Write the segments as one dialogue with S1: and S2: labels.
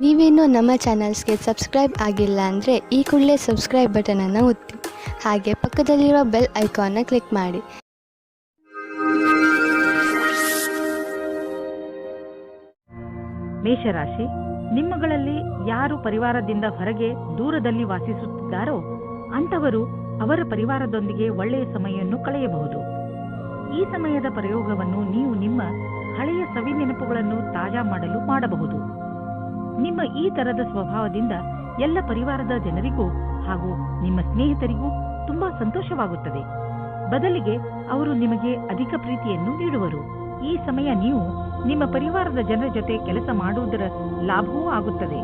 S1: ನೀವೇನೂ ನಮ್ಮ ಚಾನಲ್ಸ್ಗೆ ಸಬ್ಸ್ಕ್ರೈಬ್ ಆಗಿಲ್ಲ ಅಂದರೆ ಈ ಕೂಡಲೇ ಸಬ್ಸ್ಕ್ರೈಬ್ ಬಟನನ್ನು ಒತ್ತಿ, ಹಾಗೆ ಪಕ್ಕದಲ್ಲಿರುವ ಬೆಲ್ ಐಕಾನ್ನ ಕ್ಲಿಕ್ ಮಾಡಿ.
S2: ಮೇಷರಾಶಿ, ನಿಮ್ಮಗಳಲ್ಲಿ ಯಾರು ಪರಿವಾರದಿಂದ ಹೊರಗೆ ದೂರದಲ್ಲಿ ವಾಸಿಸುತ್ತಿದ್ದಾರೋ ಅಂಥವರು ಅವರ ಪರಿವಾರದೊಂದಿಗೆ ಒಳ್ಳೆಯ ಸಮಯವನ್ನು ಕಳೆಯಬಹುದು. ಈ ಸಮಯದ ಪ್ರಯೋಗವನ್ನು ನೀವು ನಿಮ್ಮ ಹಳೆಯ ಸವಿ ನೆನಪುಗಳನ್ನು ತಾಜಾ ಮಾಡಲು ಮಾಡಬಹುದು. ನಿಮ್ಮ ಈ ತರದ ಸ್ವಭಾವದಿಂದ ಎಲ್ಲ ಪರಿವಾರದ ಜನರಿಗೂ ಹಾಗೂ ನಿಮ್ಮ ಸ್ನೇಹಿತರಿಗೂ ತುಂಬಾ ಸಂತೋಷವಾಗುತ್ತದೆ. ಬದಲಿಗೆ ಅವರು ನಿಮಗೆ ಅಧಿಕ ಪ್ರೀತಿಯನ್ನು ನೀಡುವರು. ಈ ಸಮಯ ನೀವು ನಿಮ್ಮ ಪರಿವಾರದ ಜನರ ಜೊತೆ ಕೆಲಸ ಮಾಡುವುದರ ಲಾಭವೂ ಆಗುತ್ತದೆ.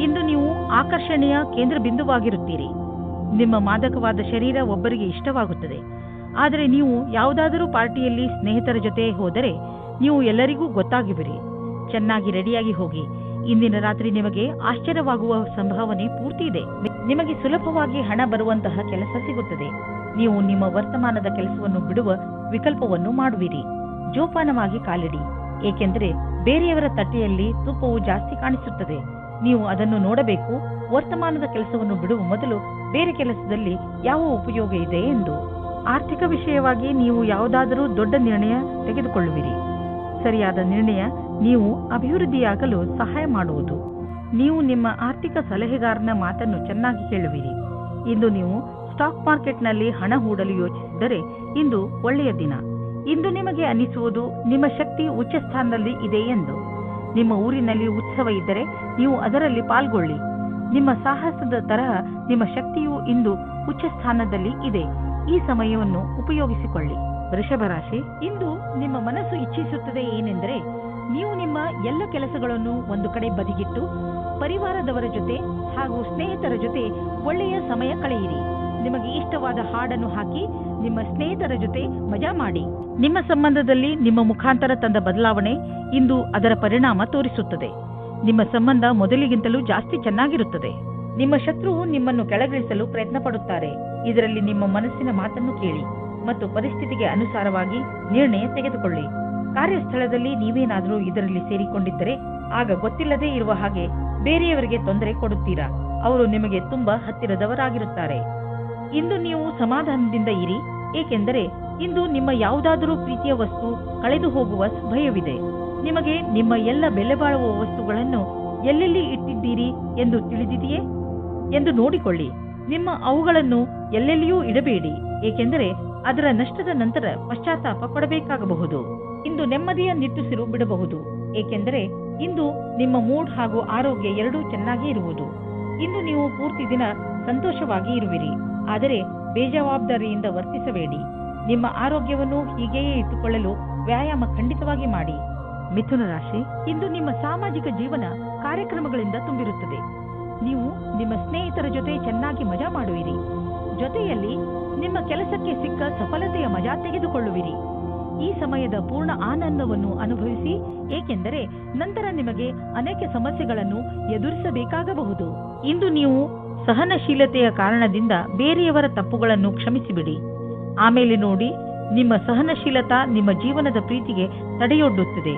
S2: ಇಂದು ನೀವು ಆಕರ್ಷಣೆಯ ಕೇಂದ್ರ ಬಿಂದುವಾಗಿರುತ್ತೀರಿ. ನಿಮ್ಮ ಮಾದಕವಾದ ಶರೀರ ಒಬ್ಬರಿಗೆ ಇಷ್ಟವಾಗುತ್ತದೆ. ಆದರೆ ನೀವು ಯಾವುದಾದರೂ ಪಾರ್ಟಿಯಲ್ಲಿ ಸ್ನೇಹಿತರ ಜೊತೆ ಹೋದರೆ ನೀವು ಎಲ್ಲರಿಗೂ ಗೊತ್ತಾಗಿಬಿರಿ. ಚೆನ್ನಾಗಿ ರೆಡಿಯಾಗಿ ಹೋಗಿ. ಇಂದಿನ ರಾತ್ರಿ ನಿಮಗೆ ಆಶ್ಚರ್ಯವಾಗುವ ಸಂಭಾವನೆ ಪೂರ್ತಿ ಇದೆ. ನಿಮಗೆ ಸುಲಭವಾಗಿ ಹಣ ಬರುವಂತಹ ಕೆಲಸ ಸಿಗುತ್ತದೆ. ನೀವು ನಿಮ್ಮ ವರ್ತಮಾನದ ಕೆಲಸವನ್ನು ಬಿಡುವ ವಿಕಲ್ಪವನ್ನು ಮಾಡುವಿರಿ. ಜೋಪಾನವಾಗಿ ಕಾಲಿಡಿ, ಏಕೆಂದರೆ ಬೇರೆಯವರ ತಟ್ಟೆಯಲ್ಲಿ ತುಪ್ಪವು ಜಾಸ್ತಿ ಕಾಣಿಸುತ್ತದೆ. ನೀವು ಅದನ್ನು ನೋಡಬೇಕು. ವರ್ತಮಾನದ ಕೆಲಸವನ್ನು ಬಿಡುವ ಮೊದಲು ಬೇರೆ ಕೆಲಸದಲ್ಲಿ ಯಾವ ಉಪಯೋಗ ಇದೆ ಎಂದು. ಆರ್ಥಿಕ ವಿಷಯವಾಗಿ ನೀವು ಯಾವುದಾದರೂ ದೊಡ್ಡ ನಿರ್ಣಯ ತೆಗೆದುಕೊಳ್ಳುವಿರಿ. ಸರಿಯಾದ ನಿರ್ಣಯ ನೀವು ಅಭಿವೃದ್ಧಿಯಾಗಲು ಸಹಾಯ ಮಾಡುವುದು. ನೀವು ನಿಮ್ಮ ಆರ್ಥಿಕ ಸಲಹೆಗಾರನ ಮಾತನ್ನು ಚೆನ್ನಾಗಿ ಕೇಳುವಿರಿ. ಇಂದು ನೀವು ಸ್ಟಾಕ್ ಮಾರ್ಕೆಟ್ನಲ್ಲಿ ಹಣ ಹೂಡಲು ಯೋಚಿಸಿದರೆ ಇಂದು ಒಳ್ಳೆಯ ದಿನ. ಇಂದು ನಿಮಗೆ ಅನಿಸುವುದು ನಿಮ್ಮ ಶಕ್ತಿ ಉಚ್ಚ ಸ್ಥಾನದಲ್ಲಿ ಇದೆ ಎಂದು. ನಿಮ್ಮ ಊರಿನಲ್ಲಿ ಉತ್ಸವ ಇದ್ದರೆ ನೀವು ಅದರಲ್ಲಿ ಪಾಲ್ಗೊಳ್ಳಿ. ನಿಮ್ಮ ಸಾಹಸದ ತರಹ ನಿಮ್ಮ ಶಕ್ತಿಯು ಇಂದು ಉಚ್ಚ ಸ್ಥಾನದಲ್ಲಿ ಇದೆ. ಈ ಸಮಯವನ್ನು ಉಪಯೋಗಿಸಿಕೊಳ್ಳಿ. ವೃಷಭ ರಾಶಿ, ಇಂದು ನಿಮ್ಮ ಮನಸ್ಸು ಇಚ್ಛಿಸುತ್ತದೆ ಏನೆಂದರೆ ನೀವು ನಿಮ್ಮ ಎಲ್ಲ ಕೆಲಸಗಳನ್ನು ಒಂದು ಕಡೆ ಬದಿಗಿಟ್ಟು ಪರಿವಾರದವರ ಜೊತೆ ಹಾಗೂ ಸ್ನೇಹಿತರ ಜೊತೆ ಒಳ್ಳೆಯ ಸಮಯ ಕಳೆಯಿರಿ. ನಿಮಗೆ ಇಷ್ಟವಾದ ಹಾಡನ್ನು ಹಾಕಿ ನಿಮ್ಮ ಸ್ನೇಹಿತರ ಜೊತೆ ಮಜಾ ಮಾಡಿ. ನಿಮ್ಮ ಸಂಬಂಧದಲ್ಲಿ ನಿಮ್ಮ ಮುಖಾಂತರ ತಂದ ಬದಲಾವಣೆ ಇಂದು ಅದರ ಪರಿಣಾಮ ತೋರಿಸುತ್ತದೆ. ನಿಮ್ಮ ಸಂಬಂಧ ಮೊದಲಿಗಿಂತಲೂ ಜಾಸ್ತಿ ಚೆನ್ನಾಗಿರುತ್ತದೆ. ನಿಮ್ಮ ಶತ್ರುವು ನಿಮ್ಮನ್ನು ಕೆಳಗಿಳಿಸಲು ಪ್ರಯತ್ನ ಪಡುತ್ತಾರೆ. ಇದರಲ್ಲಿ ನಿಮ್ಮ ಮನಸ್ಸಿನ ಮಾತನ್ನು ಕೇಳಿ ಮತ್ತು ಪರಿಸ್ಥಿತಿಗೆ ಅನುಸಾರವಾಗಿ ನಿರ್ಣಯ ತೆಗೆದುಕೊಳ್ಳಿ. ಕಾರ್ಯಸ್ಥಳದಲ್ಲಿ ನೀವೇನಾದರೂ ಇದರಲ್ಲಿ ಸೇರಿಕೊಂಡಿದ್ದರೆ ಆಗ ಗೊತ್ತಿಲ್ಲದೆ ಇರುವ ಹಾಗೆ ಬೇರೆಯವರಿಗೆ ತೊಂದರೆ ಕೊಡುತ್ತೀರಾ. ಅವರು ನಿಮಗೆ ತುಂಬಾ ಹತ್ತಿರದವರಾಗಿರುತ್ತಾರೆ. ಇಂದು ನೀವು ಸಮಾಧಾನದಿಂದ ಇರಿ, ಏಕೆಂದರೆ ಇಂದು ನಿಮ್ಮ ಯಾವುದಾದರೂ ಪ್ರೀತಿಯ ವಸ್ತು ಕಳೆದು ಹೋಗುವ ಭಯವಿದೆ. ನಿಮಗೆ ನಿಮ್ಮ ಎಲ್ಲ ಬೆಲೆ ಬಾಳುವ ವಸ್ತುಗಳನ್ನು ಎಲ್ಲೆಲ್ಲಿ ಇಟ್ಟಿದ್ದೀರಿ ಎಂದು ತಿಳಿದಿದೆಯೇ ಎಂದು ನೋಡಿಕೊಳ್ಳಿ. ನಿಮ್ಮ ಅವುಗಳನ್ನು ಎಲ್ಲೆಲ್ಲಿಯೂ ಇಡಬೇಡಿ, ಏಕೆಂದರೆ ಅದರ ನಷ್ಟದ ನಂತರ ಪಶ್ಚಾತ್ತಾಪ ಪಡಬೇಕಾಗಬಹುದು. ಇಂದು ನೆಮ್ಮದಿಯ ನಿಟ್ಟುಸಿರು ಬಿಡಬಹುದು, ಏಕೆಂದರೆ ಇಂದು ನಿಮ್ಮ ಮೂಡ್ ಹಾಗೂ ಆರೋಗ್ಯ ಎರಡೂ ಚೆನ್ನಾಗಿ ಇರುವುದು. ಇಂದು ನೀವು ಪೂರ್ತಿ ದಿನ ಸಂತೋಷವಾಗಿ ಇರುವಿರಿ, ಆದರೆ ಬೇಜವಾಬ್ದಾರಿಯಿಂದ ವರ್ತಿಸಬೇಡಿ. ನಿಮ್ಮ ಆರೋಗ್ಯವನ್ನು ಹೀಗೆಯೇ ಇಟ್ಟುಕೊಳ್ಳಲು ವ್ಯಾಯಾಮ ಖಂಡಿತವಾಗಿ ಮಾಡಿ. ಮಿಥುನ ರಾಶಿ, ಇಂದು ನಿಮ್ಮ ಸಾಮಾಜಿಕ ಜೀವನ ಕಾರ್ಯಕ್ರಮಗಳಿಂದ ತುಂಬಿರುತ್ತದೆ. ನೀವು ನಿಮ್ಮ ಸ್ನೇಹಿತರ ಜೊತೆ ಚೆನ್ನಾಗಿ ಮಜಾ ಮಾಡುವಿರಿ. ಜೊತೆಯಲ್ಲಿ ನಿಮ್ಮ ಕೆಲಸಕ್ಕೆ ಸಿಕ್ಕ ಸಫಲತೆಯ ಮಜಾ ತೆಗೆದುಕೊಳ್ಳುವಿರಿ. ಈ ಸಮಯದ ಪೂರ್ಣ ಆನಂದವನ್ನು ಅನುಭವಿಸಿ, ಏಕೆಂದರೆ ನಂತರ ನಿಮಗೆ ಅನೇಕ ಸಮಸ್ಯೆಗಳನ್ನು ಎದುರಿಸಬೇಕಾಗಬಹುದು. ಇಂದು ನೀವು ಸಹನಶೀಲತೆಯ ಕಾರಣದಿಂದ ಬೇರೆಯವರ ತಪ್ಪುಗಳನ್ನು ಕ್ಷಮಿಸಿಬಿಡಿ. ಆಮೇಲೆ ನೋಡಿ, ನಿಮ್ಮ ಸಹನಶೀಲತಾ ನಿಮ್ಮ ಜೀವನದ ಪ್ರೀತಿಗೆ ತಡೆಯೊಡ್ಡುತ್ತದೆ.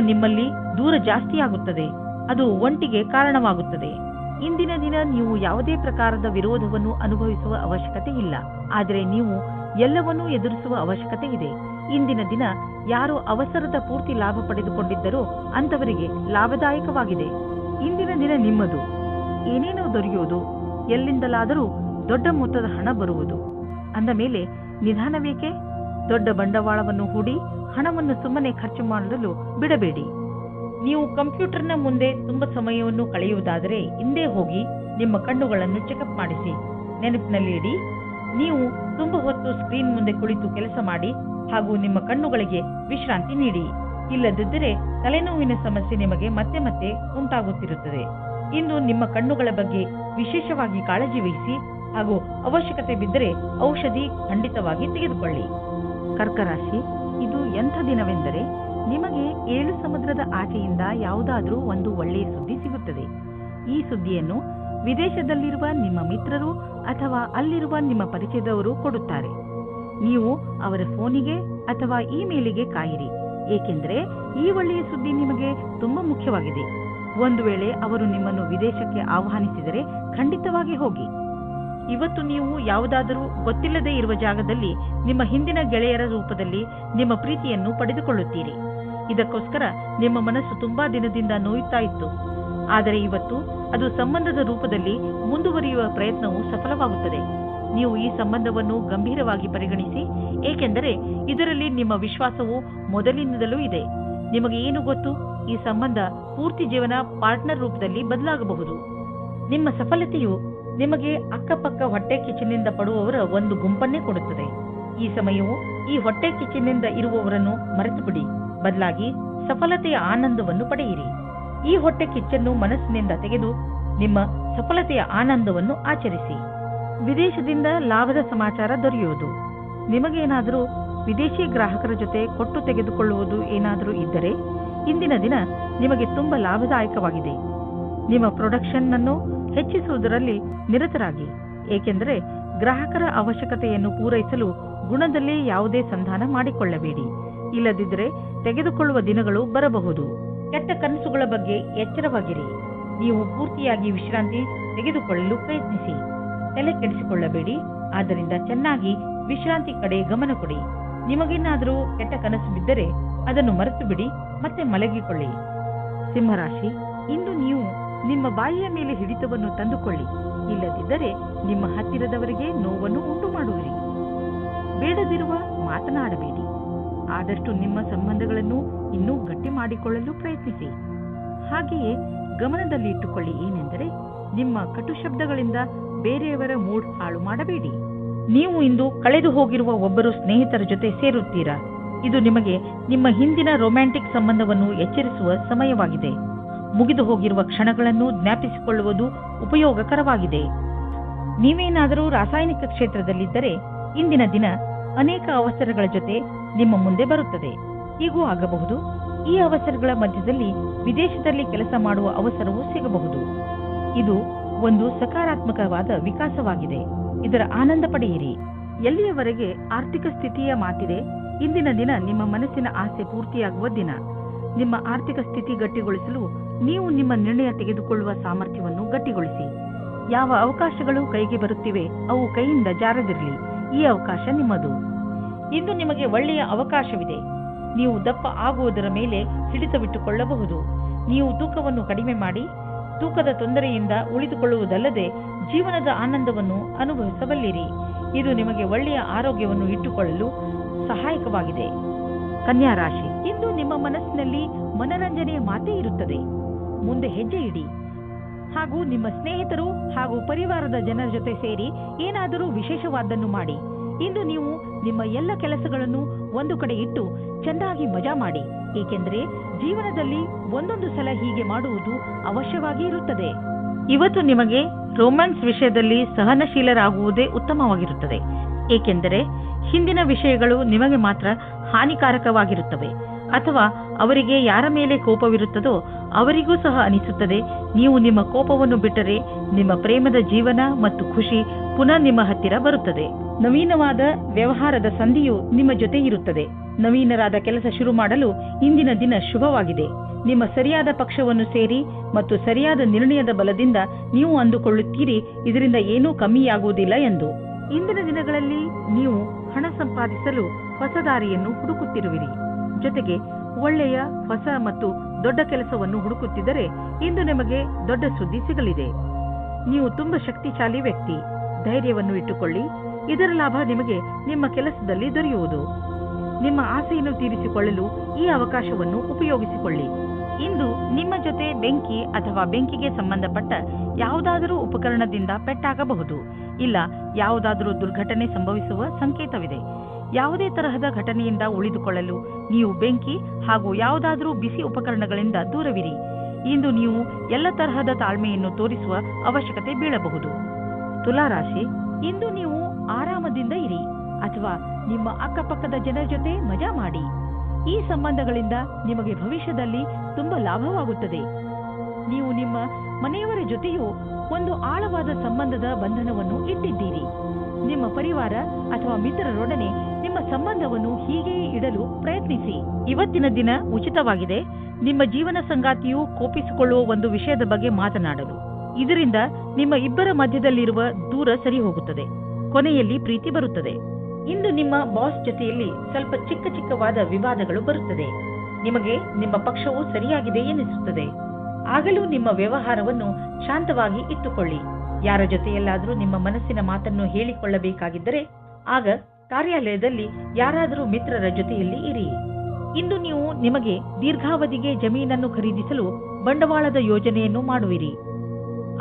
S2: ನಿಮ್ಮಲ್ಲಿ ದೂರ ಜಾಸ್ತಿಯಾಗುತ್ತದೆ. ಅದು ಒಂಟಿಗೆ ಕಾರಣವಾಗುತ್ತದೆ. ಇಂದಿನ ದಿನ ನೀವು ಯಾವುದೇ ಪ್ರಕಾರದ ವಿರೋಧವನ್ನು ಅನುಭವಿಸುವ ಅವಶ್ಯಕತೆ ಇಲ್ಲ, ಆದರೆ ನೀವು ಎಲ್ಲವನ್ನೂ ಎದುರಿಸುವ ಅವಶ್ಯಕತೆ ಇದೆ. ಇಂದಿನ ದಿನ ಯಾರು ಅವಸರದ ಪೂರ್ತಿ ಲಾಭ ಪಡೆದುಕೊಂಡಿದ್ದರೋ ಅಂಥವರಿಗೆ ಲಾಭದಾಯಕವಾಗಿದೆ. ಇಂದಿನ ದಿನ ನಿಮ್ಮದು. ಏನೇನೋ ದೊರೆಯುವುದು, ಎಲ್ಲಿಂದಲಾದರೂ ದೊಡ್ಡ ಮೊತ್ತದ ಹಣ ಬರುವುದು. ಅಂದ ಮೇಲೆ ನಿಧಾನವೇಕೆ? ದೊಡ್ಡ ಬಂಡವಾಳವನ್ನು ಹೂಡಿ ಹಣವನ್ನು ಸುಮ್ಮನೆ ಖರ್ಚು ಮಾಡಲು ಬಿಡಬೇಡಿ. ನೀವು ಕಂಪ್ಯೂಟರ್ನ ಮುಂದೆ ತುಂಬಾ ಸಮಯವನ್ನು ಕಳೆಯುವುದಾದರೆ ಹಿಂದೆ ಹೋಗಿ ನಿಮ್ಮ ಕಣ್ಣುಗಳನ್ನು ಚೆಕಪ್ ಮಾಡಿಸಿ. ನೆನಪಿನಲ್ಲಿ ಇಡಿ, ನೀವು ತುಂಬಾ ಹೊತ್ತು ಸ್ಕ್ರೀನ್ ಮುಂದೆ ಕುಳಿತು ಕೆಲಸ ಮಾಡಿ ಹಾಗೂ ನಿಮ್ಮ ಕಣ್ಣುಗಳಿಗೆ ವಿಶ್ರಾಂತಿ ನೀಡಿ. ಇಲ್ಲದಿದ್ದರೆ ತಲೆನೋವಿನ ಸಮಸ್ಯೆ ನಿಮಗೆ ಮತ್ತೆ ಮತ್ತೆ ಉಂಟಾಗುತ್ತಿರುತ್ತದೆ. ಇಂದು ನಿಮ್ಮ ಕಣ್ಣುಗಳ ಬಗ್ಗೆ ವಿಶೇಷವಾಗಿ ಕಾಳಜಿ ವಹಿಸಿ ಹಾಗೂ ಅವಶ್ಯಕತೆ ಬಿದ್ದರೆ ಔಷಧಿ ಖಂಡಿತವಾಗಿ ತೆಗೆದುಕೊಳ್ಳಿ. ಕರ್ಕರಾಶಿ, ಇದು ಎಂಥ ದಿನವೆಂದರೆ ನಿಮಗೆ 7 ಸಮುದ್ರದ ಆಚೆಯಿಂದ ಯಾವುದಾದ್ರೂ ಒಂದು ಒಳ್ಳೆಯ ಸುದ್ದಿ ಸಿಗುತ್ತದೆ. ಈ ಸುದ್ದಿಯನ್ನು ವಿದೇಶದಲ್ಲಿರುವ ನಿಮ್ಮ ಮಿತ್ರರು ಅಥವಾ ಅಲ್ಲಿರುವ ನಿಮ್ಮ ಪರಿಚಯದವರು ಕೊಡುತ್ತಾರೆ. ನೀವು ಅವರ ಫೋನಿಗೆ ಅಥವಾ ಇಮೇಲಿಗೆ ಕಾಯಿರಿ, ಏಕೆಂದರೆ ಈ ಒಳ್ಳೆಯ ಸುದ್ದಿ ನಿಮಗೆ ತುಂಬಾ ಮುಖ್ಯವಾಗಿದೆ. ಒಂದು ವೇಳೆ ಅವರು ನಿಮ್ಮನ್ನು ವಿದೇಶಕ್ಕೆ ಆಹ್ವಾನಿಸಿದರೆ ಖಂಡಿತವಾಗಿ ಹೋಗಿ. ಇವತ್ತು ನೀವು ಯಾವುದಾದರೂ ಗೊತ್ತಿಲ್ಲದೆ ಇರುವ ಜಾಗದಲ್ಲಿ ನಿಮ್ಮ ಹಿಂದಿನ ಗೆಳೆಯರ ರೂಪದಲ್ಲಿ ನಿಮ್ಮ ಪ್ರೀತಿಯನ್ನು ಪಡೆದುಕೊಳ್ಳುತ್ತೀರಿ. ಇದಕ್ಕೋಸ್ಕರ ನಿಮ್ಮ ಮನಸ್ಸು ತುಂಬಾ ದಿನದಿಂದ ನೋಯುತ್ತಾ ಇತ್ತು. ಆದರೆ ಇವತ್ತು ಅದು ಸಂಬಂಧದ ರೂಪದಲ್ಲಿ ಮುಂದುವರಿಯುವ ಪ್ರಯತ್ನವು ಸಫಲವಾಗುತ್ತದೆ. ನೀವು ಈ ಸಂಬಂಧವನ್ನು ಗಂಭೀರವಾಗಿ ಪರಿಗಣಿಸಿ, ಏಕೆಂದರೆ ಇದರಲ್ಲಿ ನಿಮ್ಮ ವಿಶ್ವಾಸವು ಮೊದಲಿನಿಂದಲೂ ಇದೆ. ನಿಮಗೆ ಏನು ಗೊತ್ತು, ಈ ಸಂಬಂಧ ಪೂರ್ತಿ ಜೀವನ ಪಾರ್ಟ್ನರ್ ರೂಪದಲ್ಲಿ ಬದಲಾಗಬಹುದು. ನಿಮ್ಮ ಸಫಲತೆಯು ನಿಮಗೆ ಅಕ್ಕಪಕ್ಕ ಹೊಟ್ಟೆ ಕಿಚ್ಚಿನಿಂದ ಪಡುವವರ ಒಂದು ಗುಂಪನ್ನೇ ಕೊಡುತ್ತದೆ. ಈ ಸಮಯವು ಈ ಹೊಟ್ಟೆ ಕಿಚ್ಚಿನಿಂದ ಇರುವವರನ್ನು ಮರೆತು ಬಿಡಿ, ಬದಲಾಗಿ ಸಫಲತೆಯ ಆನಂದವನ್ನು ಪಡೆಯಿರಿ. ಈ ಹೊಟ್ಟೆ ಕಿಚ್ಚನ್ನು ಮನಸ್ಸಿನಿಂದ ತೆಗೆದು ನಿಮ್ಮ ಸಫಲತೆಯ ಆನಂದವನ್ನು ಆಚರಿಸಿ. ವಿದೇಶದಿಂದ ಲಾಭದ ಸಮಾಚಾರ ದೊರೆಯುವುದು. ನಿಮಗೇನಾದರೂ ವಿದೇಶಿ ಗ್ರಾಹಕರ ಜೊತೆ ಕೊಟ್ಟು ತೆಗೆದುಕೊಳ್ಳುವುದು ಏನಾದರೂ ಇದ್ದರೆ ಇಂದಿನ ದಿನ ನಿಮಗೆ ತುಂಬಾ ಲಾಭದಾಯಕವಾಗಿದೆ. ನಿಮ್ಮ ಪ್ರೊಡಕ್ಷನ್ ಅನ್ನು ಹೆಚ್ಚಿಸುವುದರಲ್ಲಿ ನಿರತರಾಗಿ, ಏಕೆಂದರೆ ಗ್ರಾಹಕರ ಅವಶ್ಯಕತೆಯನ್ನು ಪೂರೈಸಲು ಗುಣದಲ್ಲಿ ಯಾವುದೇ ಸಂಧಾನ ಮಾಡಿಕೊಳ್ಳಬೇಡಿ. ಇಲ್ಲದಿದ್ದರೆ ತೆಗೆದುಕೊಳ್ಳುವ ದಿನಗಳು ಬರಬಹುದು. ಕೆಟ್ಟ ಕನಸುಗಳ ಬಗ್ಗೆ ಎಚ್ಚರವಾಗಿರಿ. ನೀವು ಪೂರ್ತಿಯಾಗಿ ವಿಶ್ರಾಂತಿ ತೆಗೆದುಕೊಳ್ಳಲು ಪ್ರಯತ್ನಿಸಿ. ತಲೆ ಕೆಡಿಸಿಕೊಳ್ಳಬೇಡಿ. ಆದ್ದರಿಂದ ಚೆನ್ನಾಗಿ ವಿಶ್ರಾಂತಿ ಕಡೆ ಗಮನ ಕೊಡಿ. ನಿಮಗೇನಾದರೂ ಕೆಟ್ಟ ಕನಸು ಬಿದ್ದರೆ ಅದನ್ನು ಮರೆತು ಬಿಡಿ, ಮತ್ತೆ ಮಲಗಿಕೊಳ್ಳಿ. ಸಿಂಹರಾಶಿ, ಇಂದು ನೀವು ನಿಮ್ಮ ಬಾಯಿಯ ಮೇಲೆ ಹಿಡಿತವನ್ನು ತಂದುಕೊಳ್ಳಿ. ಇಲ್ಲದಿದ್ದರೆ ನಿಮ್ಮ ಹತ್ತಿರದವರಿಗೆ ನೋವನ್ನು ಉಂಟು ಮಾಡುವಿರಿ. ಬೇಡದಿರುವ ಮಾತನಾಡಬೇಡಿ. ಆದಷ್ಟು ನಿಮ್ಮ ಸಂಬಂಧಗಳನ್ನು ಇನ್ನೂ ಗಟ್ಟಿ ಮಾಡಿಕೊಳ್ಳಲು ಪ್ರಯತ್ನಿಸಿ. ಹಾಗೆಯೇ ಗಮನದಲ್ಲಿ ಇಟ್ಟುಕೊಳ್ಳಿ ಏನೆಂದರೆ, ನಿಮ್ಮ ಕಟು ಶಬ್ದಗಳಿಂದ ಬೇರೆಯವರ ಮೂಡ್ ಹಾಳು ಮಾಡಬೇಡಿ. ನೀವು ಇಂದು ಕಳೆದು ಹೋಗಿರುವ ಒಬ್ಬರು ಸ್ನೇಹಿತರ ಜೊತೆ ಸೇರುತ್ತೀರಾ. ಇದು ನಿಮಗೆ ನಿಮ್ಮ ಹಿಂದಿನ ರೊಮ್ಯಾಂಟಿಕ್ ಸಂಬಂಧವನ್ನು ಎಚ್ಚರಿಸುವ ಸಮಯವಾಗಿದೆ. ಮುಗಿದು ಹೋಗಿರುವ ಕ್ಷಣಗಳನ್ನು ಜ್ಞಾಪಿಸಿಕೊಳ್ಳುವುದು ಉಪಯೋಗಕರವಾಗಿದೆ. ನೀವೇನಾದರೂ ರಾಸಾಯನಿಕ ಕ್ಷೇತ್ರದಲ್ಲಿದ್ದರೆ ಇಂದಿನ ದಿನ ಅನೇಕ ಅವಸರಗಳ ಜೊತೆ ನಿಮ್ಮ ಮುಂದೆ ಬರುತ್ತದೆ. ಹೀಗೂ ಆಗಬಹುದು. ಈ ಅವಸರಗಳ ಮಧ್ಯದಲ್ಲಿ ವಿದೇಶದಲ್ಲಿ ಕೆಲಸ ಮಾಡುವ ಅವಸರವೂ ಸಿಗಬಹುದು. ಇದು ಒಂದು ಸಕಾರಾತ್ಮಕವಾದ ವಿಕಾಸವಾಗಿದೆ. ಇದರ ಆನಂದ ಪಡೆಯಿರಿ. ಎಲ್ಲಿಯವರೆಗೆ ಆರ್ಥಿಕ ಸ್ಥಿತಿಯ ಮಾತಿದೆ, ಇಂದಿನ ದಿನ ನಿಮ್ಮ ಮನಸ್ಸಿನ ಆಸೆ ಪೂರ್ತಿಯಾಗುವ ದಿನ. ನಿಮ್ಮ ಆರ್ಥಿಕ ಸ್ಥಿತಿ ಗಟ್ಟಿಗೊಳಿಸಲು ನೀವು ನಿಮ್ಮ ನಿರ್ಣಯ ತೆಗೆದುಕೊಳ್ಳುವ ಸಾಮರ್ಥ್ಯವನ್ನು ಗಟ್ಟಿಗೊಳಿಸಿ. ಯಾವ ಅವಕಾಶಗಳು ಕೈಗೆ ಬರುತ್ತಿವೆ ಅವು ಕೈಯಿಂದ ಜಾರದಿರಲಿ. ಈ ಅವಕಾಶ ನಿಮ್ಮದು. ಇಂದು ನಿಮಗೆ ಒಳ್ಳೆಯ ಅವಕಾಶವಿದೆ. ನೀವು ದಪ್ಪ ಆಗುವುದರ ಮೇಲೆ ಹಿಡಿತವಿಟ್ಟುಕೊಳ್ಳಬಹುದು. ನೀವು ತೂಕವನ್ನು ಕಡಿಮೆ ಮಾಡಿ ತೂಕದ ತೊಂದರೆಯಿಂದ ಉಳಿದುಕೊಳ್ಳುವುದಲ್ಲದೆ ಜೀವನದ ಆನಂದವನ್ನು ಅನುಭವಿಸಬಲ್ಲಿರಿ. ಇದು ನಿಮಗೆ ಒಳ್ಳೆಯ ಆರೋಗ್ಯವನ್ನು ಇಟ್ಟುಕೊಳ್ಳಲು ಸಹಾಯಕವಾಗಿದೆ. ಕನ್ಯಾ ರಾಶಿ, ಇಂದು ನಿಮ್ಮ ಮನಸ್ಸಿನಲ್ಲಿ ಮನರಂಜನೆಯ ಮಾತೇ ಇರುತ್ತದೆ. ಮುಂದೆ ಹೆಜ್ಜೆ ಇಡಿ ಹಾಗೂ ನಿಮ್ಮ ಸ್ನೇಹಿತರು ಹಾಗೂ ಪರಿವಾರದ ಜನರ ಜೊತೆ ಸೇರಿ ಏನಾದರೂ ವಿಶೇಷವಾದ್ದನ್ನು ಮಾಡಿ. ಇಂದು ನೀವು ನಿಮ್ಮ ಎಲ್ಲ ಕೆಲಸಗಳನ್ನು ಒಂದು ಕಡೆ ಇಟ್ಟು ಚೆನ್ನಾಗಿ ಮಜಾ ಮಾಡಿ, ಏಕೆಂದರೆ ಜೀವನದಲ್ಲಿ ಒಂದೊಂದು ಸಲ ಹೀಗೆ ಮಾಡುವುದು ಅವಶ್ಯವಾಗಿ ಇರುತ್ತದೆ. ಇವತ್ತು ನಿಮಗೆ ರೊಮ್ಯಾನ್ಸ್ ವಿಷಯದಲ್ಲಿ ಸಹನಶೀಲರಾಗುವುದೇ ಉತ್ತಮವಾಗಿರುತ್ತದೆ, ಏಕೆಂದರೆ ಹಿಂದಿನ ವಿಷಯಗಳು ನಿಮಗೆ ಮಾತ್ರ ಹಾನಿಕಾರಕವಾಗಿರುತ್ತವೆ. ಅಥವಾ ಅವರಿಗೆ ಯಾರ ಮೇಲೆ ಕೋಪವಿರುತ್ತದೋ ಅವರಿಗೂ ಸಹ ಅನಿಸುತ್ತದೆ. ನೀವು ನಿಮ್ಮ ಕೋಪವನ್ನು ಬಿಟ್ಟರೆ ನಿಮ್ಮ ಪ್ರೇಮದ ಜೀವನ ಮತ್ತು ಖುಷಿ ಪುನಃ ನಿಮ್ಮ ಹತ್ತಿರ ಬರುತ್ತದೆ. ನವೀನವಾದ ವ್ಯವಹಾರದ ಸಂಧಿಯು ನಿಮ್ಮ ಜೊತೆ ಇರುತ್ತದೆ. ನವೀನರಾದ ಕೆಲಸ ಶುರು ಮಾಡಲು ಇಂದಿನ ದಿನ ಶುಭವಾಗಿದೆ. ನಿಮ್ಮ ಸರಿಯಾದ ಪಕ್ಷವನ್ನು ಸೇರಿ ಮತ್ತು ಸರಿಯಾದ ನಿರ್ಣಯದ ಬಲದಿಂದ ನೀವು ಅಂದುಕೊಳ್ಳುತ್ತೀರಿ ಇದರಿಂದ ಏನೂ ಕಮ್ಮಿಯಾಗುವುದಿಲ್ಲ ಎಂದು. ಇಂದಿನ ದಿನಗಳಲ್ಲಿ ನೀವು ಹಣ ಸಂಪಾದಿಸಲು ಹೊಸ ದಾರಿಯನ್ನು ಹುಡುಕುತ್ತಿರುವಿರಿ. ಜೊತೆಗೆ ಒಳ್ಳೆಯ ಹೊಸ ಮತ್ತು ದೊಡ್ಡ ಕೆಲಸವನ್ನು ಹುಡುಕುತ್ತಿದ್ದರೆ ಇಂದು ನಿಮಗೆ ದೊಡ್ಡ ಸುದ್ದಿ ಸಿಗಲಿದೆ. ನೀವು ತುಂಬಾ ಶಕ್ತಿಶಾಲಿ ವ್ಯಕ್ತಿ. ಧೈರ್ಯವನ್ನು ಇಟ್ಟುಕೊಳ್ಳಿ. ಇದರ ಲಾಭ ನಿಮಗೆ ನಿಮ್ಮ ಕೆಲಸದಲ್ಲಿ ದೊರೆಯುವುದು. ನಿಮ್ಮ ಆಸೆಯನ್ನು ತೀರಿಸಿಕೊಳ್ಳಲು ಈ ಅವಕಾಶವನ್ನು ಉಪಯೋಗಿಸಿಕೊಳ್ಳಿ. ಇಂದು ನಿಮ್ಮ ಜೊತೆ ಬೆಂಕಿ ಅಥವಾ ಬೆಂಕಿಗೆ ಸಂಬಂಧಪಟ್ಟ ಯಾವುದಾದರೂ ಉಪಕರಣದಿಂದ ಪೆಟ್ಟಾಗಬಹುದು. ಇಲ್ಲ, ಯಾವುದಾದರೂ ದುರ್ಘಟನೆ ಸಂಭವಿಸುವ ಸಂಕೇತವಿದೆ. ಯಾವುದೇ ತರಹದ ಘಟನೆಯಿಂದ ಉಳಿದುಕೊಳ್ಳಲು ನೀವು ಬೆಂಕಿ ಹಾಗೂ ಯಾವುದಾದರೂ ಬಿಸಿ ಉಪಕರಣಗಳಿಂದ ದೂರವಿರಿ. ಇಂದು ನೀವು ಎಲ್ಲ ತರಹದ ತಾಳ್ಮೆಯನ್ನು ತೋರಿಸುವ ಅವಶ್ಯಕತೆ ಬೀಳಬಹುದು. ತುಲಾರಾಶಿ, ಇಂದು ನೀವು ಆರಾಮದಿಂದ ಇರಿ ಅಥವಾ ನಿಮ್ಮ ಅಕ್ಕಪಕ್ಕದ ಜನರ ಜೊತೆ ಮಜಾ ಮಾಡಿ. ಈ ಸಂಬಂಧಗಳಿಂದ ನಿಮಗೆ ಭವಿಷ್ಯದಲ್ಲಿ ತುಂಬಾ ಲಾಭವಾಗುತ್ತದೆ. ನೀವು ನಿಮ್ಮ ಮನೆಯವರ ಜೊತೆಯೂ ಒಂದು ಆಳವಾದ ಸಂಬಂಧದ ಬಂಧನವನ್ನು ಇಟ್ಟಿದ್ದೀರಿ. ನಿಮ್ಮ ಪರಿವಾರ ಅಥವಾ ಮಿತ್ರರೊಡನೆ ನಿಮ್ಮ ಸಂಬಂಧವನ್ನು ಹೀಗೆಯೇ ಇಡಲು ಪ್ರಯತ್ನಿಸಿ. ಇವತ್ತಿನ ದಿನ ಉಚಿತವಾಗಿದೆ. ನಿಮ್ಮ ಜೀವನ ಸಂಗಾತಿಯು ಕೋಪಿಸಿಕೊಳ್ಳುವ ಒಂದು ವಿಷಯದ ಬಗ್ಗೆ ಮಾತನಾಡಲು. ಇದರಿಂದ ನಿಮ್ಮ ಇಬ್ಬರ ಮಧ್ಯದಲ್ಲಿರುವ ದೂರ ಸರಿ ಹೋಗುತ್ತದೆ. ಕೊನೆಯಲ್ಲಿ ಪ್ರೀತಿ ಬರುತ್ತದೆ. ಇಂದು ನಿಮ್ಮ ಬಾಸ್ ಜೊತೆಯಲ್ಲಿ ಸ್ವಲ್ಪ ಚಿಕ್ಕವಾದ ವಿವಾದಗಳು ಬರುತ್ತದೆ. ನಿಮಗೆ ನಿಮ್ಮ ಪಕ್ಷವು ಸರಿಯಾಗಿದೆ ಎನಿಸುತ್ತದೆ. ಆಗಲೂ ನಿಮ್ಮ ವ್ಯವಹಾರವನ್ನು ಶಾಂತವಾಗಿ ಇಟ್ಟುಕೊಳ್ಳಿ. ಯಾರ ಜೊತೆಯಲ್ಲಾದರೂ ನಿಮ್ಮ ಮನಸ್ಸಿನ ಮಾತನ್ನು ಹೇಳಿಕೊಳ್ಳಬೇಕಾಗಿದ್ದರೆ ಆಗ ಕಾರ್ಯಾಲಯದಲ್ಲಿ ಯಾರಾದರೂ ಮಿತ್ರರ ಜೊತೆಯಲ್ಲಿ ಇರಿ. ಇಂದು ನೀವು ನಿಮಗೆ ದೀರ್ಘಾವಧಿಗೆ ಜಮೀನನ್ನು ಖರೀದಿಸಲು ಬಂಡವಾಳದ ಯೋಜನೆಯನ್ನು ಮಾಡುವಿರಿ.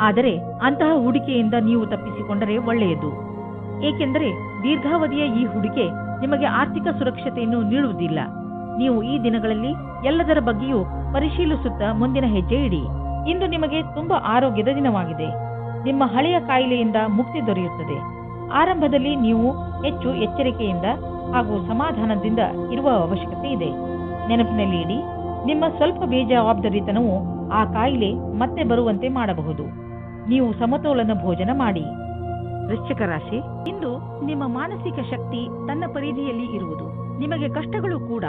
S2: ಆದರೆ ಅಂತಹ ಹೂಡಿಕೆಯಿಂದ ನೀವು ತಪ್ಪಿಸಿಕೊಂಡರೆ ಒಳ್ಳೆಯದು. ಏಕೆಂದರೆ ದೀರ್ಘಾವಧಿಯ ಈ ಹೂಡಿಕೆ ನಿಮಗೆ ಆರ್ಥಿಕ ಸುರಕ್ಷತೆಯನ್ನು ನೀಡುವುದಿಲ್ಲ. ನೀವು ಈ ದಿನಗಳಲ್ಲಿ ಎಲ್ಲದರ ಬಗ್ಗೆಯೂ ಪರಿಶೀಲಿಸುತ್ತಾ ಮುಂದಿನ ಹೆಜ್ಜೆ ಇಡಿ. ಇಂದು ನಿಮಗೆ ತುಂಬಾ ಆರೋಗ್ಯದ ದಿನವಾಗಿದೆ. ನಿಮ್ಮ ಹಳೆಯ ಕಾಯಿಲೆಯಿಂದ ಮುಕ್ತಿ ದೊರೆಯುತ್ತದೆ. ಆರಂಭದಲ್ಲಿ ನೀವು ಹೆಚ್ಚು ಎಚ್ಚರಿಕೆಯಿಂದ ಹಾಗೂ ಸಮಾಧಾನದಿಂದ ಇರುವ ಅವಶ್ಯಕತೆ ಇದೆ. ನೆನಪಿನಲ್ಲಿ ಇಡಿ, ನಿಮ್ಮ ಸ್ವಲ್ಪ ಬೇಜವಾಬ್ದಾರಿತನವು ಆ ಕಾಯಿಲೆ ಮತ್ತೆ ಬರುವಂತೆ ಮಾಡಬಹುದು. ನೀವು ಸಮತೋಲನ ಭೋಜನ ಮಾಡಿ. ವೃಶ್ಚಿಕ ರಾಶಿ, ಇಂದು ನಿಮ್ಮ ಮಾನಸಿಕ ಶಕ್ತಿ ತನ್ನ ಪರಿಧಿಯಲ್ಲಿ ಇರುವುದು. ನಿಮಗೆ ಕಷ್ಟಗಳು ಕೂಡ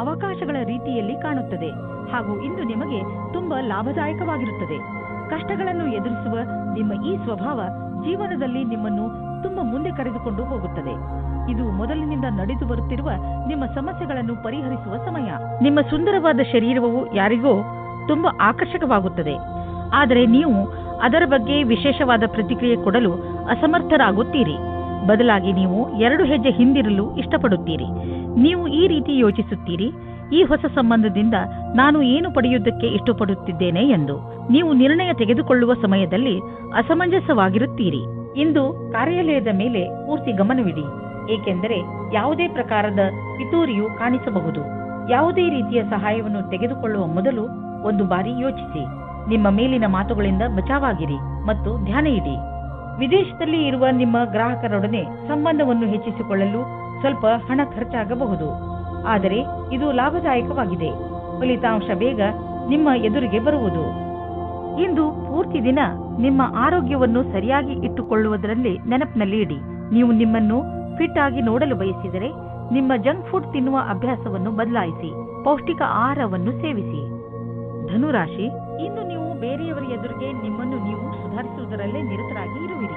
S2: ಅವಕಾಶಗಳ ರೀತಿಯಲ್ಲಿ ಕಾಣುತ್ತದೆ ಹಾಗೂ ಇಂದು ನಿಮಗೆ ತುಂಬಾ ಲಾಭದಾಯಕವಾಗಿರುತ್ತದೆ. ಕಷ್ಟಗಳನ್ನು ಎದುರಿಸುವ ನಿಮ್ಮ ಈ ಸ್ವಭಾವ ಜೀವನದಲ್ಲಿ ನಿಮ್ಮನ್ನು ತುಂಬಾ ಮುಂದೆ ಕರೆದುಕೊಂಡು ಹೋಗುತ್ತದೆ. ಇದು ಮೊದಲಿನಿಂದ ನಡೆದು ಬರುತ್ತಿರುವ ನಿಮ್ಮ ಸಮಸ್ಯೆಗಳನ್ನು ಪರಿಹರಿಸುವ ಸಮಯ. ನಿಮ್ಮ ಸುಂದರವಾದ ಶರೀರವು ಯಾರಿಗೋ ತುಂಬಾ ಆಕರ್ಷಕವಾಗುತ್ತದೆ. ಆದರೆ ನೀವು ಅದರ ಬಗ್ಗೆ ವಿಶೇಷವಾದ ಪ್ರತಿಕ್ರಿಯೆ ಕೊಡಲು ಅಸಮರ್ಥರಾಗುತ್ತೀರಿ. ಬದಲಾಗಿ ನೀವು 2 ಹೆಜ್ಜೆ ಹಿಂದಿರಲು ಇಷ್ಟಪಡುತ್ತೀರಿ. ನೀವು ಈ ರೀತಿ ಯೋಚಿಸುತ್ತೀರಿ, ಈ ಹೊಸ ಸಂಬಂಧದಿಂದ ನಾನು ಏನು ಪಡೆಯುವುದಕ್ಕೆ ಇಷ್ಟಪಡುತ್ತಿದ್ದೇನೆ ಎಂದು. ನೀವು ನಿರ್ಣಯ ತೆಗೆದುಕೊಳ್ಳುವ ಸಮಯದಲ್ಲಿ ಅಸಮಂಜಸವಾಗಿರುತ್ತೀರಿ. ಇಂದು ಕಾರ್ಯಾಲಯದ ಮೇಲೆ ಪೂರ್ತಿ ಗಮನವಿಡಿ, ಏಕೆಂದರೆ ಯಾವುದೇ ಪ್ರಕಾರದ ಪಿತೂರಿಯು ಕಾಣಿಸಬಹುದು. ಯಾವುದೇ ರೀತಿಯ ಸಹಾಯವನ್ನು ತೆಗೆದುಕೊಳ್ಳುವ ಮೊದಲು ಒಂದು ಬಾರಿ ಯೋಚಿಸಿ. ನಿಮ್ಮ ಮೇಲಿನ ಮಾತುಗಳಿಂದ ಬಚಾವಾಗಿರಿ ಮತ್ತು ಧ್ಯಾನ ಇಡಿ. ವಿದೇಶದಲ್ಲಿ ಇರುವ ನಿಮ್ಮ ಗ್ರಾಹಕರೊಡನೆ ಸಂಬಂಧವನ್ನು ಹೆಚ್ಚಿಸಿಕೊಳ್ಳಲು ಸ್ವಲ್ಪ ಹಣ ಖರ್ಚಾಗಬಹುದು, ಆದರೆ ಇದು ಲಾಭದಾಯಕವಾಗಿದೆ. ಫಲಿತಾಂಶ ಬೇಗ ನಿಮ್ಮ ಎದುರಿಗೆ ಬರುವುದು. ಇಂದು ಪೂರ್ತಿ ದಿನ ನಿಮ್ಮ ಆರೋಗ್ಯವನ್ನು ಸರಿಯಾಗಿ ಇಟ್ಟುಕೊಳ್ಳುವುದರಲ್ಲಿ ನೆನಪಿನಲ್ಲಿ ಇಡಿ. ನೀವು ನಿಮ್ಮನ್ನು ಫಿಟ್ ಆಗಿ ನೋಡಲು ಬಯಸಿದರೆ ನಿಮ್ಮ ಜಂಕ್ ಫುಡ್ ತಿನ್ನುವ ಅಭ್ಯಾಸವನ್ನು ಬದಲಾಯಿಸಿ. ಪೌಷ್ಟಿಕ ಆಹಾರವನ್ನು ಸೇವಿಸಿ. ಧನುರಾಶಿ, ಇಂದು ನೀವು ಬೇರೆಯವರ ಎದುರಿಗೆ ನಿಮ್ಮನ್ನು ನೀವು ಸುಧಾರಿಸುವುದರಲ್ಲೇ ನಿರತರಾಗಿ ಇರುವಿರಿ.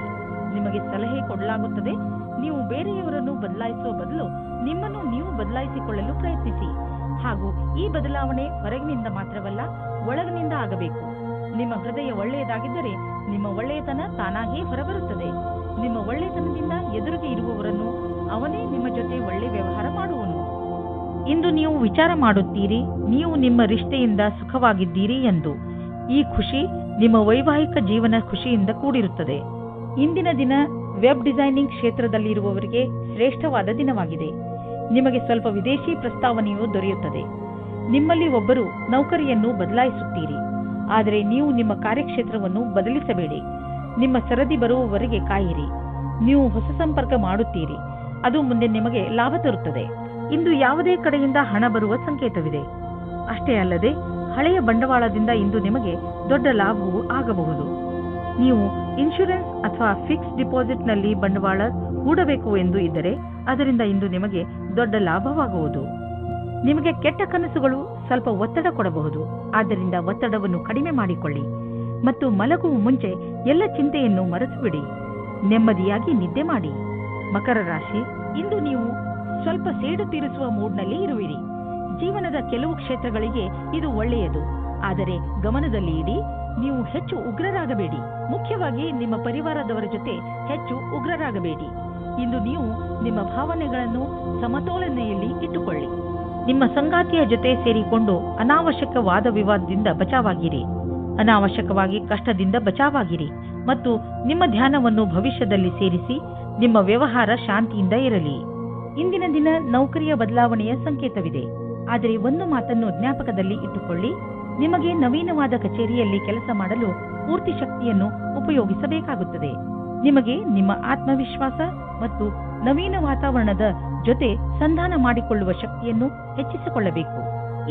S2: ನಿಮಗೆ ಸಲಹೆ ಕೊಡಲಾಗುತ್ತದೆ. ನೀವು ಬೇರೆಯವರನ್ನು ಬದಲಾಯಿಸುವ ಬದಲು ನಿಮ್ಮನ್ನು ನೀವು ಬದಲಾಯಿಸಿಕೊಳ್ಳಲು ಪ್ರಯತ್ನಿಸಿ. ಹಾಗೂ ಈ ಬದಲಾವಣೆ ಹೊರಗಿನಿಂದ ಮಾತ್ರವಲ್ಲ, ಒಳಗಿನಿಂದ ಆಗಬೇಕು. ನಿಮ್ಮ ಹೃದಯ ಒಳ್ಳೆಯದಾಗಿದ್ದರೆ ನಿಮ್ಮ ಒಳ್ಳೆಯತನ ತಾನಾಗಿಯೇ ಹೊರಬರುತ್ತದೆ. ನಿಮ್ಮ ಒಳ್ಳೆಯತನದಿಂದ ಎದುರಿಗೆ ಇರುವವರನ್ನು ಅವನೇ ನಿಮ್ಮ ಜೊತೆ ಒಳ್ಳೆ ವ್ಯವಹಾರ ಮಾಡುವನು. ಇಂದು ನೀವು ವಿಚಾರ ಮಾಡುತ್ತೀರಿ, ನೀವು ನಿಮ್ಮ ರಿಶ್ತೆಯಿಂದ ಸುಖವಾಗಿದ್ದೀರಿ ಎಂದು. ಈ ಖುಷಿ ನಿಮ್ಮ ವೈವಾಹಿಕ ಜೀವನ ಖುಷಿಯಿಂದ ಕೂಡಿರುತ್ತದೆ. ಇಂದಿನ ದಿನ ವೆಬ್ ಡಿಸೈನಿಂಗ್ ಕ್ಷೇತ್ರದಲ್ಲಿರುವವರಿಗೆ ಶ್ರೇಷ್ಠವಾದ ದಿನವಾಗಿದೆ. ನಿಮಗೆ ಸ್ವಲ್ಪ ವಿದೇಶಿ ಪ್ರಸ್ತಾವನೆಯು ದೊರೆಯುತ್ತದೆ. ನಿಮ್ಮಲ್ಲಿ ಒಬ್ಬರು ನೌಕರಿಯನ್ನು ಬದಲಾಯಿಸುತ್ತೀರಿ, ಆದರೆ ನೀವು ನಿಮ್ಮ ಕಾರ್ಯಕ್ಷೇತ್ರವನ್ನು ಬದಲಿಸಬೇಡಿ. ನಿಮ್ಮ ಸರದಿ ಬರುವವರೆಗೆ ಕಾಯಿರಿ. ನೀವು ಹೊಸ ಸಂಪರ್ಕ ಮಾಡುತ್ತೀರಿ, ಅದು ಮುಂದೆ ನಿಮಗೆ ಲಾಭ ತರುತ್ತದೆ. ಇಂದು ಯಾವುದೇ ಕಡೆಯಿಂದ ಹಣ ಬರುವ ಸಂಕೇತವಿದೆ. ಅಷ್ಟೇ ಅಲ್ಲದೆ ಹಳೆಯ ಬಂಡವಾಳದಿಂದ ಇಂದು ನಿಮಗೆ ದೊಡ್ಡ ಲಾಭವೂ ಆಗಬಹುದು. ನೀವು ಇನ್ಶೂರೆನ್ಸ್ ಅಥವಾ ಫಿಕ್ಸ್ ಡಿಪಾಸಿಟ್ನಲ್ಲಿ ಬಂಡವಾಳ ಹೂಡಬೇಕು ಎಂದು ಇದ್ದರೆ ಅದರಿಂದ ಇಂದು ನಿಮಗೆ ದೊಡ್ಡ ಲಾಭವಾಗುವುದು. ನಿಮಗೆ ಕೆಟ್ಟ ಕನಸುಗಳು ಸ್ವಲ್ಪ ಒತ್ತಡ ಕೊಡಬಹುದು. ಆದ್ದರಿಂದ ಒತ್ತಡವನ್ನು ಕಡಿಮೆ ಮಾಡಿಕೊಳ್ಳಿ ಮತ್ತು ಮಲಗುವ ಮುಂಚೆ ಎಲ್ಲ ಚಿಂತೆಯನ್ನು ಮರೆತುಬಿಡಿ. ನೆಮ್ಮದಿಯಾಗಿ ನಿದ್ದೆ ಮಾಡಿ. ಮಕರ ರಾಶಿ, ಇಂದು ನೀವು ಸ್ವಲ್ಪ ಸೇಡು ತೀರಿಸುವ ಮೂಡ್ನಲ್ಲಿ ಇರುವಿರಿ. ಜೀವನದ ಕೆಲವು ಕ್ಷೇತ್ರಗಳಿಗೆ ಇದು ಒಳ್ಳೆಯದು, ಆದರೆ ಗಮನದಲ್ಲಿ ಇಡಿ, ನೀವು ಹೆಚ್ಚು ಉಗ್ರರಾಗಬೇಡಿ. ಮುಖ್ಯವಾಗಿ ನಿಮ್ಮ ಪರಿವಾರದವರ ಜೊತೆ ಹೆಚ್ಚು ಉಗ್ರರಾಗಬೇಡಿ. ಇಂದು ನೀವು ನಿಮ್ಮ ಭಾವನೆಗಳನ್ನು ಸಮತೋಲನೆಯಲ್ಲಿ ಇಟ್ಟುಕೊಳ್ಳಿ. ನಿಮ್ಮ ಸಂಗಾತಿಯ ಜೊತೆ ಸೇರಿಕೊಂಡು ಅನಾವಶ್ಯಕ ವಾದ ವಿವಾದದಿಂದ ಬಚಾವಾಗಿರಿ. ಅನಾವಶ್ಯಕವಾಗಿ ಕಷ್ಟದಿಂದ ಬಚಾವಾಗಿರಿ ಮತ್ತು ನಿಮ್ಮ ಧ್ಯಾನವನ್ನು ಭವಿಷ್ಯದಲ್ಲಿ ಸೇರಿಸಿ. ನಿಮ್ಮ ವ್ಯವಹಾರ ಶಾಂತಿಯಿಂದ ಇರಲಿ. ಇಂದಿನ ದಿನ ನೌಕರಿಯ ಬದಲಾವಣೆಯ ಸಂಕೇತವಿದೆ, ಆದರೆ ಒಂದು ಮಾತನ್ನು ಜ್ಞಾಪಕದಲ್ಲಿ ಇಟ್ಟುಕೊಳ್ಳಿ, ನಿಮಗೆ ನವೀನವಾದ ಕಚೇರಿಯಲ್ಲಿ ಕೆಲಸ ಮಾಡಲು ಪೂರ್ತಿ ಶಕ್ತಿಯನ್ನು ಉಪಯೋಗಿಸಬೇಕಾಗುತ್ತದೆ. ನಿಮಗೆ ನಿಮ್ಮ ಆತ್ಮವಿಶ್ವಾಸ ಮತ್ತು ನವೀನ ವಾತಾವರಣದ ಜೊತೆ ಸಂಧಾನ ಮಾಡಿಕೊಳ್ಳುವ ಶಕ್ತಿಯನ್ನು ಹೆಚ್ಚಿಸಿಕೊಳ್ಳಬೇಕು.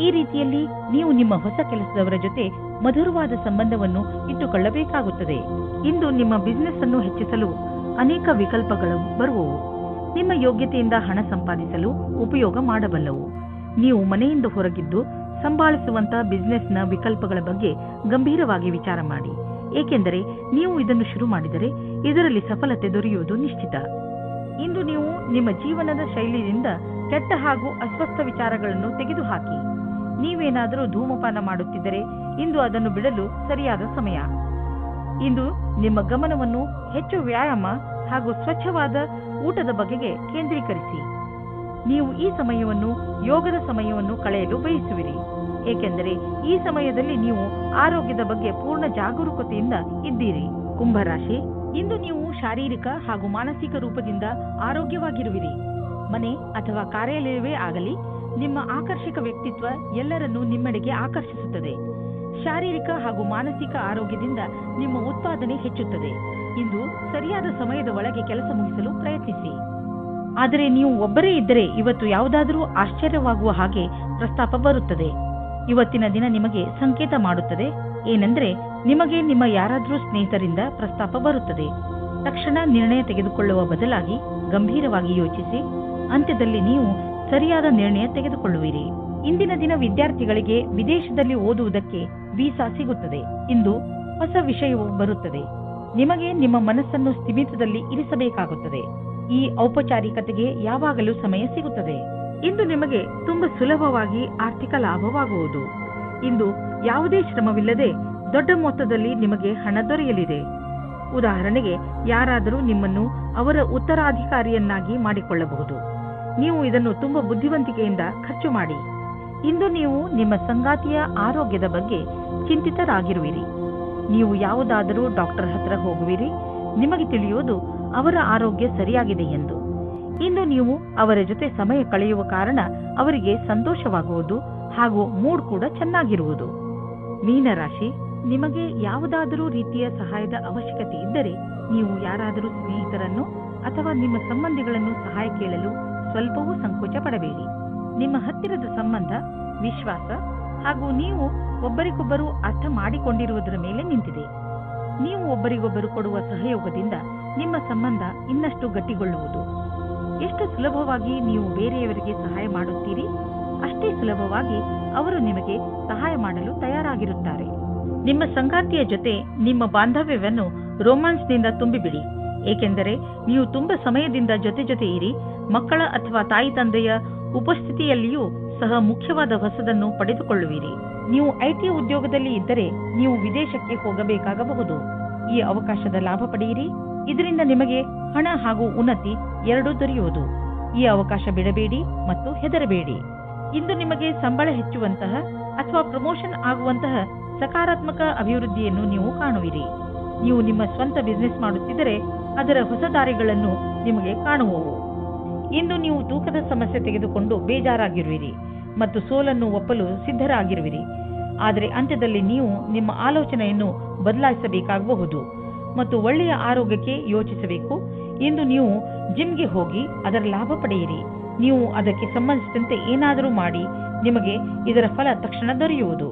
S2: ಈ ರೀತಿಯಲ್ಲಿ ನೀವು ನಿಮ್ಮ ಹೊಸ ಕೆಲಸದವರ ಜೊತೆ ಮಧುರವಾದ ಸಂಬಂಧವನ್ನು ಇಟ್ಟುಕೊಳ್ಳಬೇಕಾಗುತ್ತದೆ. ಇಂದು ನಿಮ್ಮ ಬಿಸಿನೆಸ್ ಅನ್ನು ಹೆಚ್ಚಿಸಲು ಅನೇಕ ವಿಕಲ್ಪಗಳು ಬರುವವು. ನಿಮ್ಮ ಯೋಗ್ಯತೆಯಿಂದ ಹಣ ಸಂಪಾದಿಸಲು ಉಪಯೋಗ ಮಾಡಬಲ್ಲವು. ನೀವು ಮನೆಯಿಂದ ಹೊರಗಿದ್ದು ಸಂಭಾಳಿಸುವಂತಹ ಬಿಸಿನೆಸ್ನ ವಿಕಲ್ಪಗಳ ಬಗ್ಗೆ ಗಂಭೀರವಾಗಿ ವಿಚಾರ ಮಾಡಿ, ಏಕೆಂದರೆ ನೀವು ಇದನ್ನು ಶುರು ಮಾಡಿದರೆ ಇದರಲ್ಲಿ ಸಫಲತೆ ದೊರೆಯುವುದು ನಿಶ್ಚಿತ. ಇಂದು ನೀವು ನಿಮ್ಮ ಜೀವನದ ಶೈಲಿಯಿಂದ ಕೆಟ್ಟ ಹಾಗೂ ಅಸ್ವಸ್ಥ ವಿಚಾರಗಳನ್ನು ತೆಗೆದುಹಾಕಿ. ನೀವೇನಾದರೂ ಧೂಮಪಾನ ಮಾಡುತ್ತಿದ್ದರೆ ಇಂದು ಅದನ್ನು ಬಿಡಲು ಸರಿಯಾದ ಸಮಯ. ಇಂದು ನಿಮ್ಮ ಗಮನವನ್ನು ಹೆಚ್ಚು ವ್ಯಾಯಾಮ ಹಾಗೂ ಸ್ವಚ್ಛವಾದ ಊಟದ ಬಗೆಗೆ ಕೇಂದ್ರೀಕರಿಸಿ. ನೀವು ಈ ಸಮಯವನ್ನು ಯೋಗದ ಸಮಯವನ್ನು ಕಳೆಯಲು ಬಯಸುವಿರಿ, ಏಕೆಂದರೆ ಈ ಸಮಯದಲ್ಲಿ ನೀವು ಆರೋಗ್ಯದ ಬಗ್ಗೆ ಪೂರ್ಣ ಜಾಗರೂಕತೆಯಿಂದ ಇದ್ದೀರಿ. ಕುಂಭರಾಶಿ, ಇಂದು ನೀವು ಶಾರೀರಿಕ ಹಾಗೂ ಮಾನಸಿಕ ರೂಪದಿಂದ ಆರೋಗ್ಯವಾಗಿರುವಿರಿ. ಮನೆ ಅಥವಾ ಕಾರ್ಯಾಲಯವೇ ಆಗಲಿ, ನಿಮ್ಮ ಆಕರ್ಷಕ ವ್ಯಕ್ತಿತ್ವ ಎಲ್ಲರನ್ನೂ ನಿಮ್ಮೆಡೆಗೆ ಆಕರ್ಷಿಸುತ್ತದೆ. ಶಾರೀರಿಕ ಹಾಗೂ ಮಾನಸಿಕ ಆರೋಗ್ಯದಿಂದ ನಿಮ್ಮ ಉತ್ಪಾದನೆ ಹೆಚ್ಚುತ್ತದೆ. ಇಂದು ಸರಿಯಾದ ಸಮಯದ ಒಳಗೆ ಕೆಲಸ ಮುಗಿಸಲು ಪ್ರಯತ್ನಿಸಿ. ಆದರೆ ನೀವು ಒಬ್ಬರೇ ಇದ್ದರೆ ಇವತ್ತು ಯಾವುದಾದರೂ ಆಶ್ಚರ್ಯವಾಗುವ ಹಾಗೆ ಪ್ರಸ್ತಾಪ ಬರುತ್ತದೆ. ಇವತ್ತಿನ ದಿನ ನಿಮಗೆ ಸಂಕೇತ ಮಾಡುತ್ತದೆ. ಏನೆಂದರೆ, ನಿಮಗೆ ನಿಮ್ಮ ಯಾರಾದರೂ ಸ್ನೇಹಿತರಿಂದ ಪ್ರಸ್ತಾಪ ಬರುತ್ತದೆ. ತಕ್ಷಣ ನಿರ್ಣಯ ತೆಗೆದುಕೊಳ್ಳುವ ಬದಲಾಗಿ ಗಂಭೀರವಾಗಿ ಯೋಚಿಸಿ ಅಂತ್ಯದಲ್ಲಿ ನೀವು ಸರಿಯಾದ ನಿರ್ಣಯ ತೆಗೆದುಕೊಳ್ಳುವಿರಿ. ಇಂದಿನ ದಿನ ವಿದ್ಯಾರ್ಥಿಗಳಿಗೆ ವಿದೇಶದಲ್ಲಿ ಓದುವುದಕ್ಕೆ ವೀಸಾ ಸಿಗುತ್ತದೆ. ಇಂದು ಹೊಸ ವಿಷಯವು ಬರುತ್ತದೆ. ನಿಮಗೆ ನಿಮ್ಮ ಮನಸ್ಸನ್ನು ಸ್ಥಿಮಿತದಲ್ಲಿ ಇರಿಸಬೇಕಾಗುತ್ತದೆ. ಈ ಔಪಚಾರಿಕತೆಗೆ ಯಾವಾಗಲೂ ಸಮಯ ಸಿಗುತ್ತದೆ. ಇಂದು ನಿಮಗೆ ತುಂಬಾ ಸುಲಭವಾಗಿ ಆರ್ಥಿಕ ಲಾಭವಾಗುವುದು. ಇಂದು ಯಾವುದೇ ಶ್ರಮವಿಲ್ಲದೆ ದೊಡ್ಡ ಮೊತ್ತದಲ್ಲಿ ನಿಮಗೆ ಹಣ ದೊರೆಯಲಿದೆ. ಉದಾಹರಣೆಗೆ, ಯಾರಾದರೂ ನಿಮ್ಮನ್ನು ಅವರ ಉತ್ತರಾಧಿಕಾರಿಯನ್ನಾಗಿ ಮಾಡಿಕೊಳ್ಳಬಹುದು. ನೀವು ಇದನ್ನು ತುಂಬಾ ಬುದ್ಧಿವಂತಿಕೆಯಿಂದ ಖರ್ಚು ಮಾಡಿ. ಇಂದು ನೀವು ನಿಮ್ಮ ಸಂಗಾತಿಯ ಆರೋಗ್ಯದ ಬಗ್ಗೆ ಚಿಂತಿತರಾಗಿರುವಿರಿ. ನೀವು ಯಾವುದಾದರೂ ಡಾಕ್ಟರ್ ಹತ್ರ ಹೋಗುವಿರಿ. ನಿಮಗೆ ತಿಳಿಯುವುದು ಅವರ ಆರೋಗ್ಯ ಸರಿಯಾಗಿದೆ ಎಂದು. ಇಂದು ನೀವು ಅವರ ಜೊತೆ ಸಮಯ ಕಳೆಯುವ ಕಾರಣ ಅವರಿಗೆ ಸಂತೋಷವಾಗುವುದು ಹಾಗೂ ಮೂಡ್ ಕೂಡ ಚೆನ್ನಾಗಿರುವುದು. ಮೀನರಾಶಿ, ನಿಮಗೆ ಯಾವುದಾದರೂ ರೀತಿಯ ಸಹಾಯದ ಅವಶ್ಯಕತೆ ಇದ್ದರೆ ನೀವು ಯಾರಾದರೂ ಸ್ನೇಹಿತರನ್ನು ಅಥವಾ ನಿಮ್ಮ ಸಂಬಂಧಿಗಳನ್ನು ಸಹಾಯ ಕೇಳಲು ಸ್ವಲ್ಪವೂ ಸಂಕೋಚ ಪಡಬೇಡಿ. ನಿಮ್ಮ ಹತ್ತಿರದ ಸಂಬಂಧ, ವಿಶ್ವಾಸ ಹಾಗೂ ನೀವು ಒಬ್ಬರಿಗೊಬ್ಬರು ಅರ್ಥ ಮಾಡಿಕೊಂಡಿರುವುದರ ಮೇಲೆ ನಿಂತಿದೆ. ನೀವು ಒಬ್ಬರಿಗೊಬ್ಬರು ಕೊಡುವ ಸಹಯೋಗದಿಂದ ನಿಮ್ಮ ಸಂಬಂಧ ಇನ್ನಷ್ಟು ಗಟ್ಟಿಗೊಳ್ಳುವುದು. ಎಷ್ಟು ಸುಲಭವಾಗಿ ನೀವು ಬೇರೆಯವರಿಗೆ ಸಹಾಯ ಮಾಡುತ್ತೀರಿ, ಅಷ್ಟೇ ಸುಲಭವಾಗಿ ಅವರು ನಿಮಗೆ ಸಹಾಯ ಮಾಡಲು ತಯಾರಾಗಿರುತ್ತಾರೆ. ನಿಮ್ಮ ಸಂಗಾತಿಯ ಜೊತೆ ನಿಮ್ಮ ಬಾಂಧವ್ಯವನ್ನು ರೋಮಾನ್ಸ್ನಿಂದ ತುಂಬಿಬಿಡಿ, ಏಕೆಂದರೆ ನೀವು ತುಂಬಾ ಸಮಯದಿಂದ ಜೊತೆ ಇರಿ. ಮಕ್ಕಳ ಅಥವಾ ತಾಯಿ ತಂದೆಯ ಉಪಸ್ಥಿತಿಯಲ್ಲಿಯೂ ಸಹ ಮುಖ್ಯವಾದ ಹೊಸದನ್ನು ಪಡೆದುಕೊಳ್ಳುವಿರಿ. ನೀವು ಐಟಿ ಉದ್ಯೋಗದಲ್ಲಿ ಇದ್ದರೆ ನೀವು ವಿದೇಶಕ್ಕೆ ಹೋಗಬೇಕಾಗಬಹುದು. ಈ ಅವಕಾಶದ ಲಾಭ ಪಡೆಯಿರಿ. ಇದರಿಂದ ನಿಮಗೆ ಹಣ ಹಾಗೂ ಉನ್ನತಿ ಎರಡೂ ದೊರೆಯುವುದು. ಈ ಅವಕಾಶ ಬಿಡಬೇಡಿ ಮತ್ತು ಹೆದರಬೇಡಿ. ಇಂದು ನಿಮಗೆ ಸಂಬಳ ಹೆಚ್ಚುವಂತಹ ಅಥವಾ ಪ್ರಮೋಷನ್ ಆಗುವಂತಹ ಸಕಾರಾತ್ಮಕ ಅಭಿವೃದ್ಧಿಯನ್ನು ನೀವು ಕಾಣುವಿರಿ. ನೀವು ನಿಮ್ಮ ಸ್ವಂತ ಬಿಸಿನೆಸ್ ಮಾಡುತ್ತಿದ್ದರೆ ಅದರ ಹೊಸ ದಾರಿಗಳನ್ನು ನಿಮಗೆ ಕಾಣುವವು. ಇಂದು ನೀವು ತೂಕದ ಸಮಸ್ಯೆ ತೆಗೆದುಕೊಂಡು ಬೇಜಾರಾಗಿರುವಿರಿ ಮತ್ತು ಸೋಲನ್ನು ಒಪ್ಪಲು ಸಿದ್ಧರಾಗಿರುವಿರಿ. ಆದರೆ ಅಂತ್ಯದಲ್ಲಿ ನೀವು ನಿಮ್ಮ ಆಲೋಚನೆಯನ್ನು ಬದಲಾಯಿಸಬೇಕಾಗಬಹುದು ಮತ್ತು ಒಳ್ಳೆಯ ಆರೋಗ್ಯಕ್ಕೆ ಯೋಚಿಸಬೇಕು. ಇಂದು ನೀವು ಜಿಮ್ಗೆ ಹೋಗಿ ಅದರ ಲಾಭ ಪಡೆಯಿರಿ. ನೀವು ಅದಕ್ಕೆ ಸಂಬಂಧಿಸಿದಂತೆ ಏನಾದರೂ ಮಾಡಿ, ನಿಮಗೆ ಇದರ ಫಲ ತಕ್ಷಣ ದೊರೆಯುವುದು.